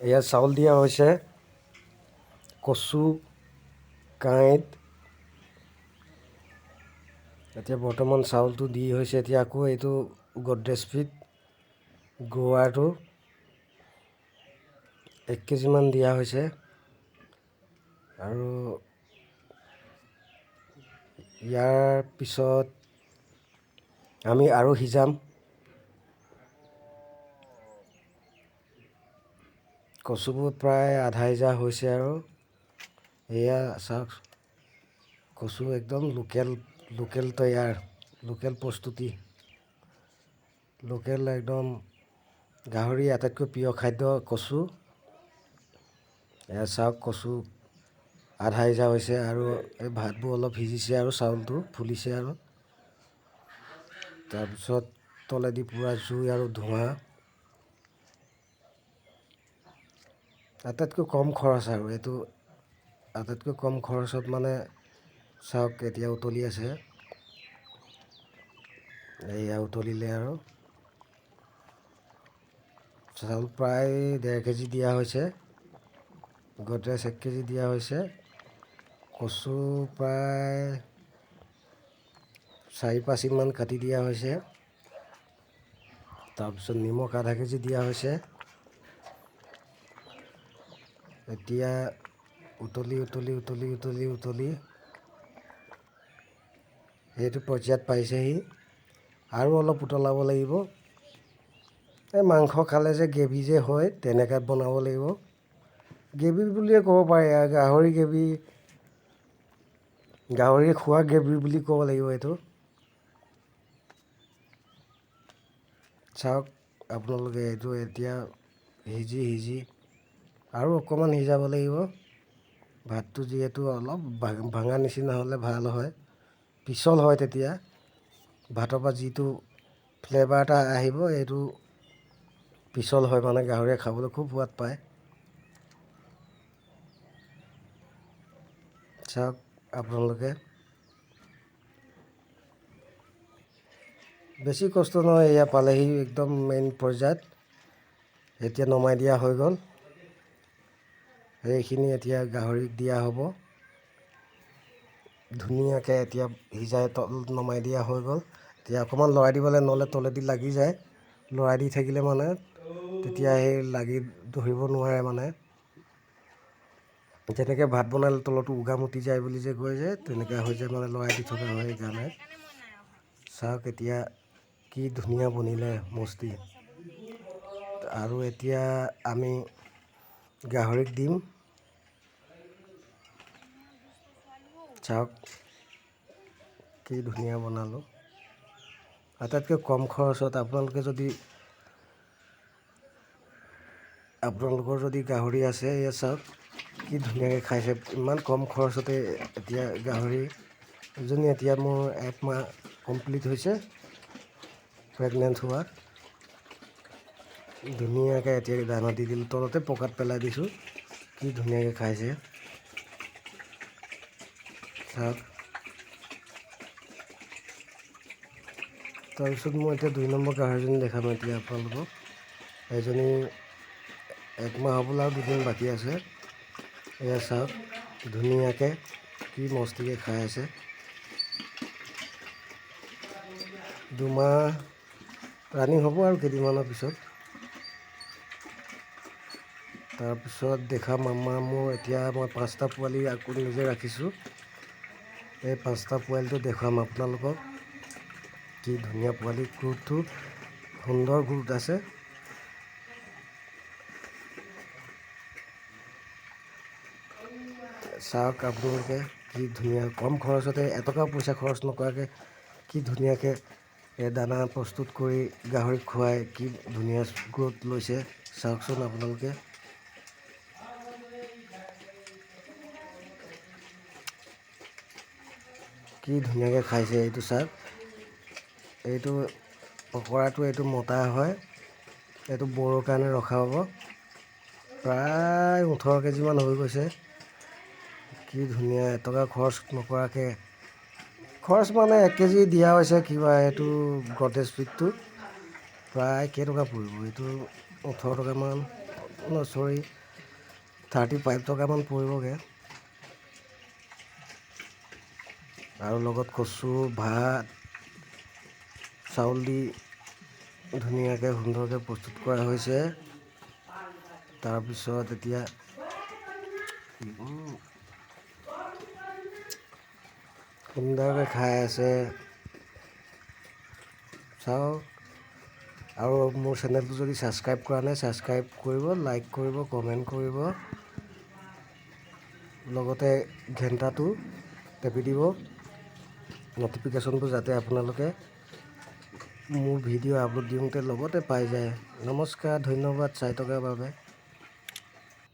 এয়া চাউল দিয়া হৈছে কচু কাঁইট। এতিয়া বৰ্তমান চাউলটো দি হৈছে। এতিয়া আকৌ এইটো গডৰেজ ফিট গ্ৰ'ৱাৰটো 1 কেজিমান দিয়া হৈছে আৰু ইয়াৰ পিছত আমি আৰু সিজাম। কচুবোৰ প্ৰায় আধা সিজা হৈছে আৰু এয়া চাওক, কচু একদম লোকেল তৈয়াৰ, লোকেল প্ৰস্তুতি, লোকেল একদম গাহৰি আটাইতকৈ প্ৰিয় খাদ্য কচু। এয়া চাওক, কচু আধা সিজা হৈছে আৰু এই ভাতবোৰ অলপ সিজিছে আৰু চাউলটো ফুলিছে আৰু তাৰপিছত তলেদি পূৰা জুই আৰু ধোঁৱা। আটাইতকৈ কম খৰচ আৰু এইটো আটাইতকৈ কম খৰচত মানে চাওক, এতিয়া উতলি আছে। এয়া উতলিলে আৰু চাউল প্ৰায় 1.5 কেজি দিয়া হৈছে, গডৰেজ 1 কেজি দিয়া হৈছে, কচু প্ৰায় 4-5 ইঞ্চিমান কাটি দিয়া হৈছে, তাৰপিছত নিমখ আধা কেজি দিয়া হৈছে। এতিয়া উতলি সেইটো পৰ্যায়ত পাইছেহি। আৰু অলপ উতলাব লাগিব। এই মাংস খালে যে গ্ৰেভি যে হয়, তেনেকৈ বনাব লাগিব। গ্ৰেভি বুলিয়ে ক'ব পাৰে, গাহৰি খোৱা গ্ৰেভি বুলি ক'ব লাগিব এইটো। চাওক আপোনালোকে, এইটো এতিয়া সিজি আৰু অকণমান সিজাব লাগিব। ভাতটো যিহেতু অলপ ভাঙা নিচিনা হ'লে ভাল হয়, পিছল হয়, তেতিয়া ভাতৰ পৰা যিটো ফ্লেভাৰ এটা আহিব, এইটো পিছল হয়, মানে গাহৰিয়ে খাবলৈ খুব সোৱাদ পায়। চাওক আপোনালোকে, বেছি কষ্ট নহয়। এয়া পালেহি একদম মেইন পৰ্যায়ত। এতিয়া নমাই দিয়া হৈ গ'ল। সেইখিনি এতিয়া গাহৰিক দিয়া হ'ব। ধুনীয়াকৈ এতিয়া সিজাই নমাই দিয়া হৈ গ'ল। এতিয়া অকণমান লৰাই দিব লাগে, নহ'লে তলেদি লাগি যায়। লৰাই দি থাকিলে মানে তেতিয়া সেই লাগি ধৰিব নোৱাৰে মানে। যেনেকৈ ভাত বনালে তলতো উঘাম উঠি যায় বুলি যে কয় যে, তেনেকৈ হৈ যায় মানে, লৰাই দি থকা হয় সেইকাৰণে। চাওক এতিয়া কি ধুনীয়া বনিলে মস্তি। আৰু এতিয়া আমি গাহৰিক দিম। চাওক কি ধুনীয়া বনালোঁ। আটাইতকৈ কম খৰচত আপোনালোকৰ যদি গাহৰি আছে, এয়া চাওক কি ধুনীয়াকৈ খাইছে। ইমান কম খৰচতে এতিয়া গাহৰি এজনী, এতিয়া মোৰ 1 মাহ কমপ্লিট হৈছে প্ৰেগনেণ্ট হোৱা। ধুনীয়াকৈ এতিয়া দানা দি দিলোঁ, তলতে পকাত পেলাই দিছোঁ। কি ধুনীয়াকৈ খাইছে চাওক। তাৰপিছত মই এতিয়া 2 নম্বৰ গাহৰিজনী দেখাম এতিয়া আপোনালোকক। এজনী 1 মাহ হ'বলৈ আৰু 2 দিন বাকী আছে। এয়া চাওক ধুনীয়াকৈ কি মস্তিকৈ খাই আছে। 2 মাহ ৰানিং হ'ব আৰু কেইদিনমানৰ পিছত। তাৰপিছত দেখাম মোৰ এতিয়া মই 5টা পোৱালি আকৌ নিজে ৰাখিছোঁ। এই 5টা পোৱালিটো দেখুৱাম আপোনালোকক। কি ধুনীয়া পোৱালি, গ্ৰোথটো সুন্দৰ গ্ৰোথ আছে। চাওক আপোনালোকে কি ধুনীয়া, কম খৰচতে এটকা পইচা খৰচ নকৰাকৈ কি ধুনীয়াকৈ দানা প্ৰস্তুত কৰি গাহৰিক খুৱাই কি ধুনীয়া গ্ৰোথ লৈছে। চাওকচোন আপোনালোকে। কি ধুনীয়াকৈ খাইছে। এইটো চাওক, এইটো পকৰাটো এইটো মতা হয়, এইটো বড়োৰ কাৰণে ৰখা হ'ব। প্ৰায় 18 কেজিমান হৈ গৈছে। কি ধুনীয়া, এটকা খৰচ নকৰাকৈ। খৰচ মানে 1 কেজি দিয়া হৈছে, কিবা এইটো গডৰেজ ফিটটো প্ৰায় কেইটকা পৰিব, এইটো 18 টকামান, চৰি 35 টকামান পৰিবগৈ। আৰু লগত কচু ভাত চাউল দি ধুনীয়াকৈ সুন্দৰকৈ প্ৰস্তুত কৰা হৈছে। তাৰপিছত এতিয়া সুন্দৰকৈ খাই আছে চাওক। আৰু মোৰ চেনেলটো যদি ছাবস্ক্ৰাইব কৰা নাই ছাবস্ক্ৰাইব কৰিব, লাইক কৰিব, কমেণ্ট কৰিব, লগতে ঘণ্টাটো টেপি দিব ন'টিফিকেশ্যনটো, যাতে আপোনালোকে মোৰ ভিডিঅ' আপলোড দিওঁতে লগতে পাই যায়। নমস্কাৰ, ধন্যবাদ চাই থকাৰ বাবে।